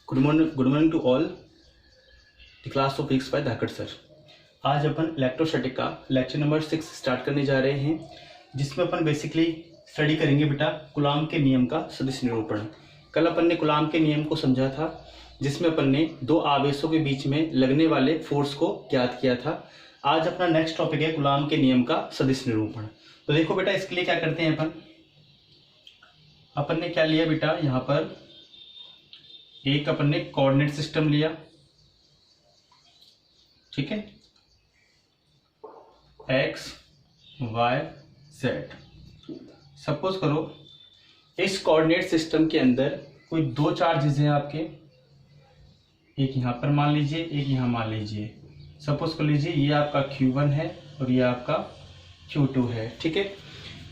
Good morning to all the class of physics by Dhakad sir. आज अपन electrostatic का lecture number 6 start करने जा रहे हैं, जिसमें अपन बेसिकली स्टडी करेंगे बेटा कूलॉम के नियम का सदिश निरूपण। कल अपन ने कूलॉम के नियम को समझा था, जिसमें अपन ने दो आवेशों के बीच में लगने वाले फोर्स को ज्ञात किया था। आज अपना नेक्स्ट टॉपिक है कूलॉम के नियम का सदिश निरूपण। तो देखो बेटा, इसके लिए क्या करते हैं अपन ने क्या लिया बेटा, यहाँ पर एक अपन ने कोऑर्डिनेट सिस्टम लिया, ठीक है, एक्स वाई जेड। सपोज करो इस कोऑर्डिनेट सिस्टम के अंदर कोई दो चार्जेस हैं आपके, एक यहां पर मान लीजिए, एक यहां मान लीजिए। सपोज कर लीजिए ये आपका Q1 है और ये आपका Q2 है, ठीक है।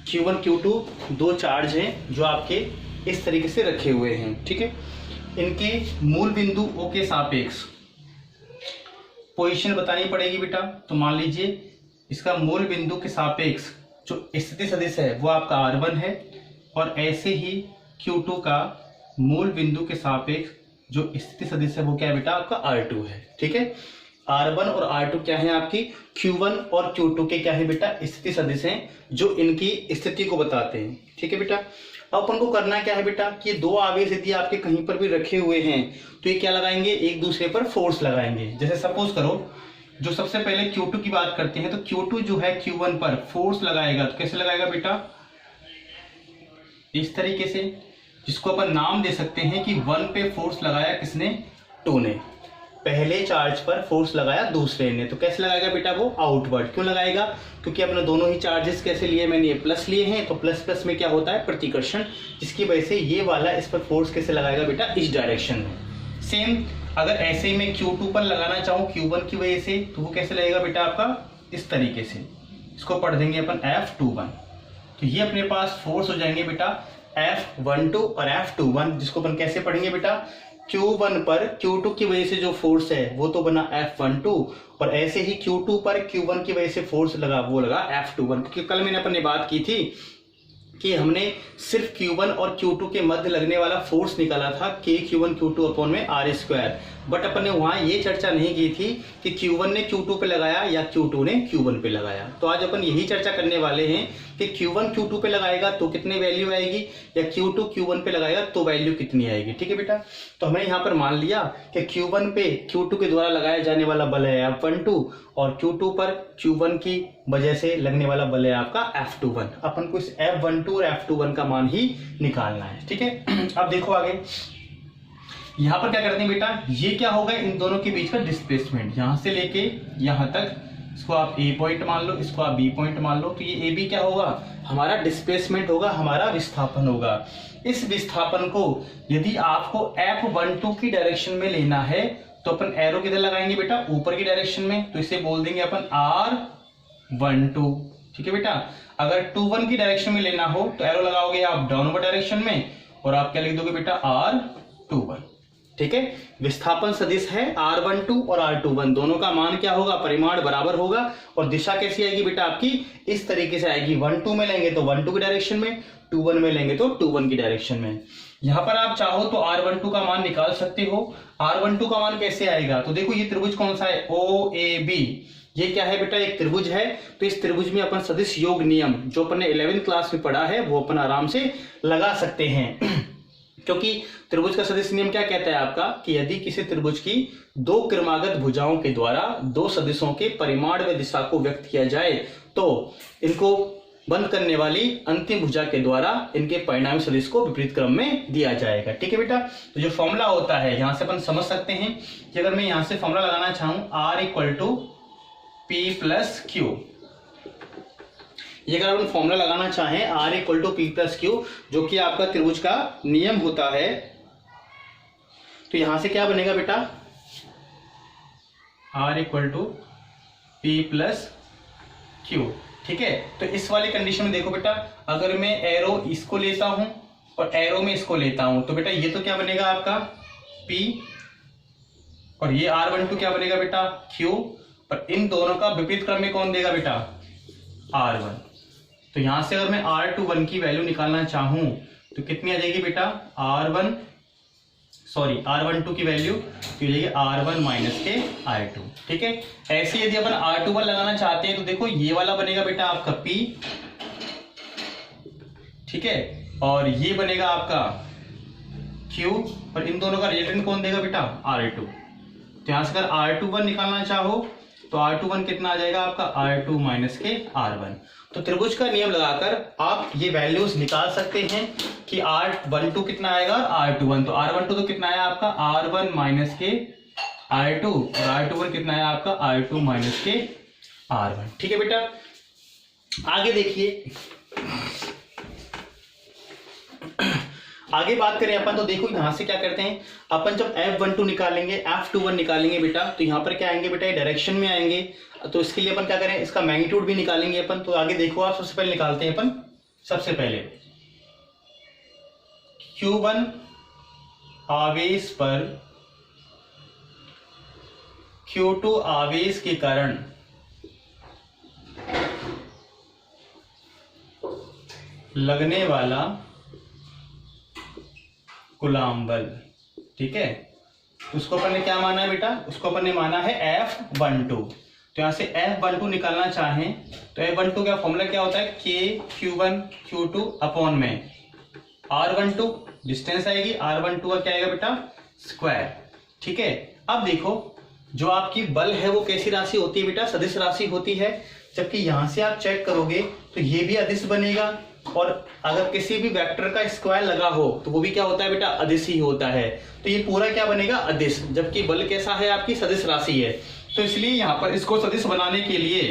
Q1 Q2 दो चार्ज हैं जो आपके इस तरीके से रखे हुए हैं, ठीक है। इनके मूल बिंदु O के सापेक्ष पोजीशन बतानी पड़ेगी बेटा। तो मान लीजिए इसका मूल बिंदु के सापेक्ष जो स्थिति सदिश है वो आपका R1 है, और ऐसे ही Q2 का मूल बिंदु के सापेक्ष जो स्थिति सदिश है वो क्या है बेटा, आपका R2 है, ठीक है। R1 और R2 क्या है आपकी, Q1 और Q2 के क्या है बेटा, स्थिति सदिश हैं जो इनकी स्थिति को बताते हैं, ठीक है बेटा। अब अपन को करना क्या है बेटा कि दो आवेश यदि आपके कहीं पर भी रखे हुए हैं तो ये क्या लगाएंगे, एक दूसरे पर फोर्स लगाएंगे। जैसे सपोज करो जो सबसे पहले Q2 की बात करते हैं, तो Q2 जो है Q1 पर फोर्स लगाएगा। तो कैसे लगाएगा बेटा, इस तरीके से, जिसको अपन नाम दे सकते हैं कि 1 पे फोर्स लगाया किसने, 2 ने। पहले चार्ज पर फोर्स लगाया दूसरे ने, तो कैसे लगाएगा बेटा, वो आउटवर्ड। क्यों लगाएगा, क्योंकि अपने दोनों ही चार्जेस कैसे लिए, मैंने ये प्लस लिए हैं, तो प्लस प्लस में क्या होता है, प्रतिकर्षण, जिसकी वजह से ये वाला इस पर फोर्स कैसे लगाएगा बेटा, इस डायरेक्शन में। सेम अगर ऐसे ही मैं Q2 पर लगाना चाहूँ Q1 की वजह से, तो वो कैसे लगेगा बेटा आपका, इस तरीके से। इसको पढ़ देंगे अपन F21। तो ये अपने पास फोर्स हो जाएंगे बेटा F12 और F21, जिसको अपन कैसे पढ़ेंगे बेटा, Q1 पर Q2 की वजह से जो फोर्स है वो तो बना F12, और ऐसे ही Q2 पर Q1 की वजह से फोर्स लगा वो लगा F21। क्योंकि कल मैंने अपन ने बात की थी कि हमने सिर्फ Q1 और Q2 के मध्य लगने वाला फोर्स निकाला था K Q1 Q2 अपॉन में R²। बट अपन ने वहां ये चर्चा नहीं की थी कि Q1 ने Q2 पे लगाया या Q2 ने Q1 पे लगाया। तो आज अपन यही चर्चा करने वाले हैं कि Q1 Q2 पे लगाएगा तो कितनी वैल्यू आएगी, या Q2 Q1 पे लगाएगा तो वैल्यू कितनी आएगी, ठीक है बेटा। तो हमने यहाँ पर मान लिया कि Q1 पे Q2 के द्वारा लगाया जाने वाला बल है F12, और Q2 पर Q1 की वजह से लगने वाला बल है आपका F21। अपन को इस F12 और F21 का मान ही निकालना है, ठीक है। अब देखो आगे यहां पर क्या करते हैं बेटा, ये क्या होगा, इन दोनों के बीच का डिस्प्लेसमेंट, यहां से लेके यहां तक, इसको आप A पॉइंट मान लो, इसको आप B पॉइंट मान लो। तो ये AB क्या होगा, हमारा डिस्प्लेसमेंट होगा, हमारा विस्थापन होगा। इस विस्थापन को यदि आपको F12 की डायरेक्शन में लेना है तो अपन एरो किधर लगाएंगे बेटा, ऊपर की डायरेक्शन में। तो इसे बोल देंगे अपन R12, ठीक है बेटा। अगर 21 की डायरेक्शन में लेना हो तो एरो लगाओगे आप डाउनवर्ड डायरेक्शन में, और आप क्या लिख दोगे बेटा, R21, ठीक है। विस्थापन सदिश है R12 और R21, दोनों का मान क्या होगा, परिमाण बराबर होगा। और दिशा कैसी आएगी बेटा आपकी, इस तरीके से आएगी। 12 में लेंगे तो 12 की डायरेक्शन में, 21 में लेंगे तो 21 की डायरेक्शन में। यहां पर आप चाहो तो R12 का मान निकाल सकते हो। R12 का मान कैसे आएगा, तो देखो ये त्रिभुज कौन सा है, OAB। ये क्या है बेटा, एक त्रिभुज है। तो इस त्रिभुज में अपन सदिश योग नियम जो अपन ने 11वीं क्लास में पढ़ा है वो अपन आराम से लगा सकते हैं। क्योंकि त्रिभुज का सदिश नियम क्या कहता है आपका, कि यदि किसी त्रिभुज की दो क्रमागत भुजाओं के द्वारा दो सदिशों के परिमाण व दिशा को व्यक्त किया जाए तो इनको बंद करने वाली अंतिम भुजा के द्वारा इनके परिणामी सदिश को विपरीत क्रम में दिया जाएगा, ठीक है बेटा। तो जो फॉर्मूला होता है यहां से अपन समझ सकते हैं कि अगर मैं यहां से फॉर्मूला लगाना चाहूं R = P + Q, ये अगर अपन फॉर्मूला लगाना चाहें R = P + Q, जो कि आपका त्रिभुज का नियम होता है, तो यहां से क्या बनेगा बेटा, R = P + Q, ठीक है। तो इस वाली कंडीशन में देखो बेटा, अगर मैं एरो इसको लेता हूं और एरो में इसको लेता हूं तो बेटा ये तो क्या बनेगा आपका P, और ये R12 क्या बनेगा बेटा, Q, और इन दोनों का विपरीत क्रम में कौन देगा बेटा, R1। तो यहां से अगर मैं R21 की वैल्यू निकालना चाहूं तो कितनी आ जाएगी बेटा, सॉरी R12 की वैल्यू तो ये R1 माइनस के R2। ठीक है, ऐसे यदि अपन R21 लगाना चाहते हैं तो देखो ये वाला बनेगा बेटा आपका P, ठीक है, और ये बनेगा आपका Q, और इन दोनों का रिजल्टेंट कौन देगा बेटा R2। तो यहां से अगर R21 निकालना चाहो तो R21 कितना आ जाएगा आपका R2 माइनस के R1। तो त्रिभुज का नियम लगाकर आप ये वैल्यूज निकाल सकते हैं कि R12 कितना आएगा R21, तो R12 तो कितना आया आपका R1 माइनस के R2, और R21 कितना आया आपका R2 माइनस के R1। ठीक है बेटा, आगे देखिए, आगे बात करें अपन तो देखो यहां से क्या करते हैं अपन, जब F12 निकालेंगे F21 निकालेंगे बेटा तो यहां पर क्या आएंगे बेटा, डायरेक्शन में आएंगे। तो इसके लिए अपन क्या करें, इसका मैग्नीट्यूड भी निकालेंगे अपन। तो आगे देखो आप, सबसे पहले निकालते हैं अपन, सबसे पहले Q1 आवेश पर Q2 आवेश के कारण लगने वाला कूलम्ब बल। ठीक है, उसको अपन ने क्या माना है बेटा, उसको अपन ने माना है F12। तो यहां से F12 निकालना चाहें तो F12 का फॉर्मूला क्या होता है, K Q1 Q2 अपॉन में R12 डिस्टेंस आएगी, R12 का क्या आएगा बेटा स्क्वायर। ठीक है, अब देखो जो आपकी बल है वो कैसी राशि होती है बेटा, सदिश राशि होती है। जबकि यहां से आप चेक करोगे तो ये भी अदिश बनेगा, और अगर किसी भी वेक्टर का स्क्वायर लगा हो तो वो भी क्या होता है बेटा अदिश ही होता है। तो ये पूरा क्या बनेगा अदिश, जबकि बल कैसा है आपकी सदिश राशि है। तो इसलिए यहां पर इसको सदिश बनाने के लिए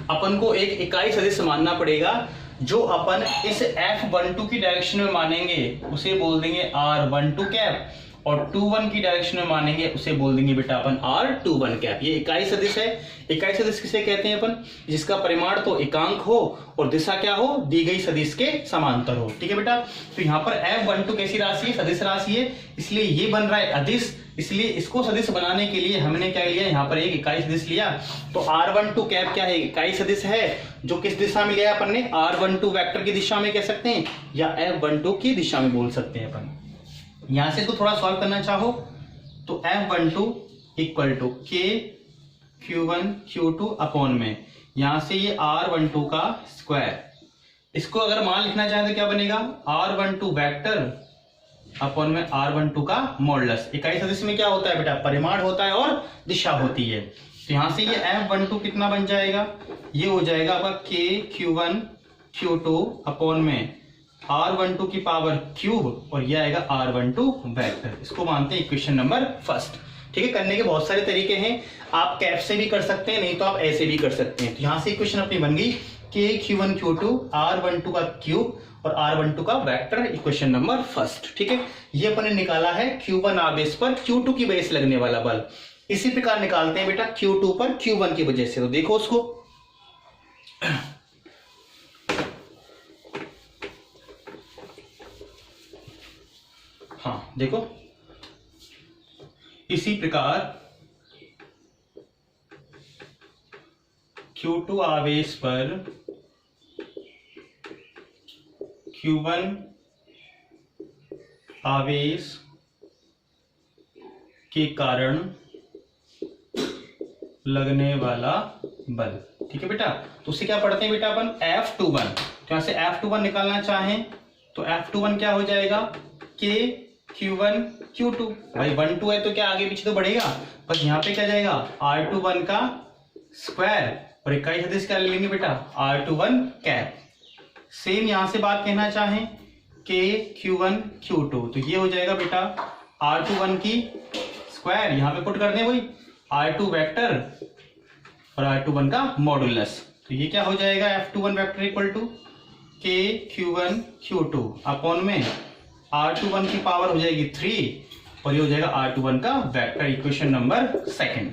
अपन को एक इकाई सदिश मानना पड़ेगा। जो अपन इस F12 की डायरेक्शन में मानेंगे उसे बोल देंगे R12 कैप, और 21 की डायरेक्शन में मानेंगे उसे बोल देंगे बेटा अपन R21 कैप। ये इकाई सदिश है। इकाई सदिश किसे कहते हैं अपन, जिसका परिमाण तो एकांक हो और दिशा क्या हो, दी गई सदिश के समांतर हो। ठीक है बेटा, तो यहाँ पर F12 कैसी राशि है, सदिश राशि है, इसलिए ये बन रहा है अदिश। इसलिए इसको सदिश बनाने के लिए हमने क्या लिया, यहाँ पर एक इकाई सदिश लिया। तो R12 कैप क्या है, इकाई सदिश है, जो किस दिशा में लिया अपन ने, R12 वेक्टर की दिशा में कह सकते हैं, या F12 की दिशा में बोल सकते हैं अपन। यहां से इसको थोड़ा सॉल्व करना चाहो तो F12 equal to K Q1 Q2 upon में, यहां से ये R12 का स्क्वायर, इसको अगर मान लिखना चाहें तो क्या बनेगा R12 वेक्टर अपॉन में R12 का मॉडुलस। इकाई सदिश में क्या होता है बेटा, परिमाण होता है और दिशा होती है। तो यहां से ये F12 कितना बन जाएगा, ये हो जाएगा आपका K Q1 Q2 अपॉन में R12 की पावर क्यूब, और ये आएगा R12 वेक्टर। इसको मानते हैं इक्वेशन नंबर फर्स्ट। ठीक है, करने के बहुत सारे तरीके हैं, आप कैप से भी कर सकते हैं, नहीं तो आप ऐसे भी कर सकते हैं। तो यहां से इक्वेशन अपनी बन गई K Q1 Q2 R12 का क्यूब और R12 का वेक्टर, इक्वेशन नंबर फर्स्ट। ठीक है, ये अपन ने निकाला है Q1 आवेश पर Q2 की वजह से लगने वाला बल। इसी प्रकार निकालते हैं बेटा Q2 पर Q1 की वजह से। तो देखो उसको, हाँ देखो, इसी प्रकार Q2 आवेश पर Q1 आवेश के कारण लगने वाला बल। ठीक है बेटा, तो उससे क्या पढ़ते हैं बेटा अपन F21। तो यहां से F21 निकालना चाहें तो F21 क्या हो जाएगा, K Q1 Q2। भाई 1 2 है तो क्या आगे पीछे तो बढ़ेगा, बस यहाँ पे क्या जाएगा R21 का स्क्वायर, और इकाई सदिश क्या ले लेंगे बेटा R21 कैप। सेम यहां से बात कहना चाहें K Q1 Q2, तो ये हो जाएगा बेटा R21 की स्क्वायर, यहाँ पे पुट कर दें वही R2 वेक्टर और R21 का मॉडुलस। तो ये क्या हो जाएगा F21 vector equal to K Q1 Q2 upon में R21 की पावर हो जाएगी 3, और ये हो जाएगा R21 का वेक्टर, इक्वेशन नंबर सेकंड।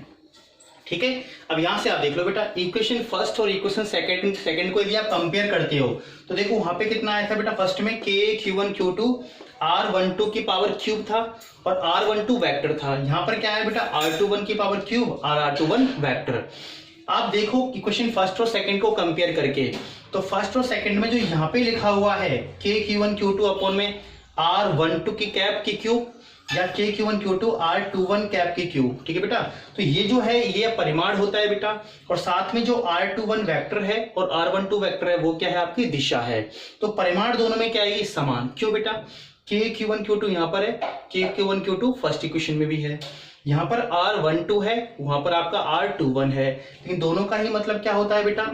ठीक है, अब यहां से आप देख लो बेटा इक्वेशन फर्स्ट और इक्वेशन सेकंड को यदि आप कंपेयर करते हो तो देखो वहां पे कितना आया था बेटा, फर्स्ट में K Q1 Q2 R12 की पावर क्यूब था और R12 वेक्टर था। यहां पर क्या है बेटा R21 की पावर क्यूब और R21 वेक्टर। आप देखो इक्वेशन फर्स्ट और सेकंड को कंपेयर करके, तो फर्स्ट और सेकंड में जो यहाँ पे लिखा हुआ है K Q1 Q2 अपॉन में R12 की कैप की क्यूब या KQ1Q2 R21 कैप की क्यूब। ठीक है बेटा, तो ये जो है ये परिमाण होता है बेटा, और साथ में जो R21 वेक्टर है और R12 वेक्टर है वो क्या है, आपकी दिशा है। तो परिमाण दोनों में क्या है, समान। क्यों बेटा, KQ1Q2 यहाँ पर है, KQ1Q2 फर्स्ट इक्वेशन में भी है, यहाँ पर R12 है, वहां पर आपका R21 है, लेकिन दोनों का ही मतलब क्या होता है बेटा,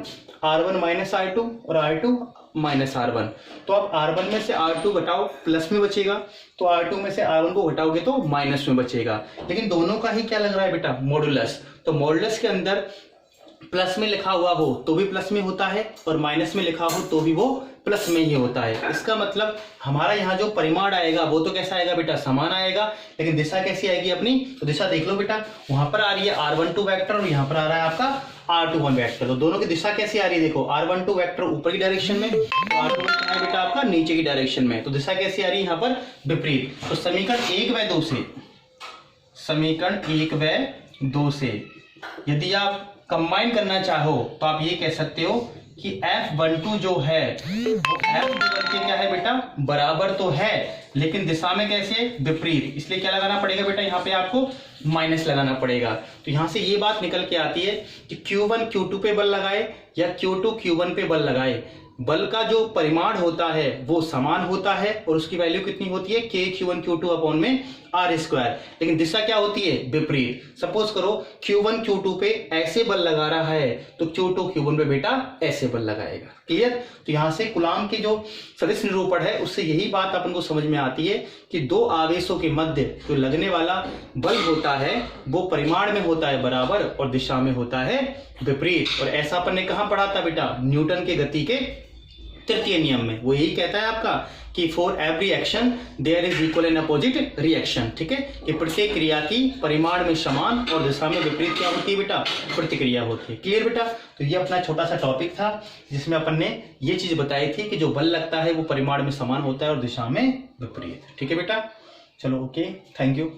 R1 माइनस R2 और R2 माइनस R1। तो आप R1 में से R2 घटाओ, प्लस में बचेगा, तो R2 में से R1 को घटाओगे तो माइनस में बचेगा। लेकिन दोनों का ही क्या लग रहा है बेटा, मॉडुलस। तो मॉडुलस के अंदर प्लस में लिखा हुआ हो तो भी प्लस में होता है और माइनस में लिखा हो तो भी वो प्लस में ही होता है। इसका मतलब हमारा यहाँ जो परिमाण आएगा वो तो कैसा आएगा बेटा, समान आएगा, लेकिन दिशा कैसी आएगी अपनी, तो दिशा देख लो बेटा, वहां पर आ रही है R12 वेक्टर और यहाँ पर आ रहा है आपका R21 वेक्टर। तो दोनों की दिशा कैसी आ रही है, देखो R12 वेक्टर ऊपर की डायरेक्शन में, तो R21 है बेटा आपका नीचे की डायरेक्शन में, तो दिशा कैसी आ रही है यहाँ पर, विपरीत। तो समीकरण 1 व 2 से यदि आप कंबाइन करना चाहो तो आप ये कह सकते हो कि F12 जो है वो F21 के क्या है बेटा, बराबर तो है, लेकिन दिशा में कैसे, विपरीत। इसलिए क्या लगाना पड़ेगा बेटा, यहाँ पे आपको माइनस लगाना पड़ेगा। तो यहाँ से ये बात निकल के आती है कि Q1 Q2 पे बल लगाए या Q2 Q1 पे बल लगाए, बल का जो परिमाण होता है वो समान होता है और उसकी वैल्यू कितनी होती है, KQ1Q2 अपॉन में R²। लेकिन दिशा क्या होती है, विपरीत। सपोज करो Q1 Q2 पे ऐसे बल लगा रहा है तो Q2 Q1 पे बेटा ऐसे बल लगाएगा। क्लियर। तो यहाँ से कूलाम की जो सदिश निरूपण है उससे यही बात अपन को समझ में आती है कि दो आवेशों के मध्य जो लगने वाला बल होता है वो परिमाण में होता है बराबर और दिशा में होता है विपरीत। और ऐसा अपन ने कहाँ पढ़ा था बेटा, न्यूटन के गति के तृतीय नियम में। वो यही कहता है आपका कि for every action there is equal and opposite reaction. ठीक है, कि प्रत्येक क्रिया की परिमाण में समान और दिशा में विपरीत क्या होती है बेटा, प्रतिक्रिया होती है। क्लियर बेटा। तो ये अपना छोटा सा टॉपिक था जिसमें अपन ने ये चीज बताई थी कि जो बल लगता है वो परिमाण में समान होता है और दिशा में विपरीत। ठीक है बेटा, चलो ओके, थैंक यू।